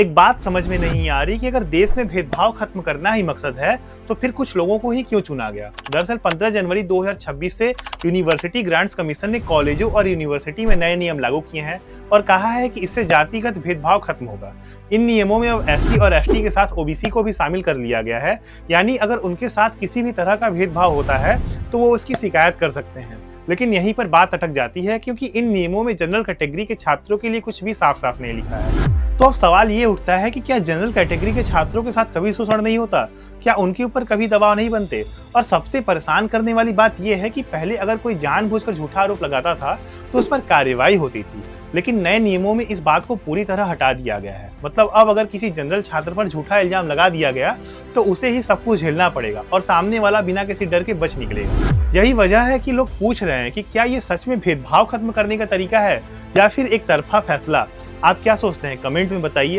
एक बात समझ में नहीं आ रही कि अगर देश में भेदभाव खत्म करना ही मकसद है तो फिर कुछ लोगों को ही क्यों चुना गया। दरअसल 15 जनवरी 2026 से यूनिवर्सिटी ग्रांट्स कमीशन ने कॉलेजों और यूनिवर्सिटी में नए नियम लागू किए हैं और कहा है कि इससे जातिगत भेदभाव खत्म होगा। इन नियमों में अब एससी और एसटी के साथ ओबीसी को भी शामिल कर लिया गया है, यानी अगर उनके साथ किसी भी तरह का भेदभाव होता है तो वो उसकी शिकायत कर सकते हैं। लेकिन यहीं पर बात अटक जाती है क्योंकि इन नियमों में जनरल कैटेगरी के छात्रों के लिए कुछ भी साफ साफ नहीं लिखा है। तो अब सवाल ये उठता है कि क्या जनरल कैटेगरी के छात्रों के साथ कभी शोषण नहीं होता, क्या उनके ऊपर कभी दबाव नहीं बनते। और सबसे परेशान करने वाली बात यह है कि पहले अगर कोई जानबूझकर झूठा आरोप लगाता था तो उस पर कार्रवाई होती थी, लेकिन नए नियमों में इस बात को पूरी तरह हटा दिया गया है। मतलब अब अगर किसी जनरल छात्र पर झूठा इल्जाम लगा दिया गया तो उसे ही सब कुछ झेलना पड़ेगा और सामने वाला बिना किसी डर के बच निकलेगा। यही वजह है कि लोग पूछ रहे हैं कि क्या ये सच में भेदभाव खत्म करने का तरीका है या फिर एक तरफा फैसला। आप क्या सोचते हैं, कमेंट में बताइए।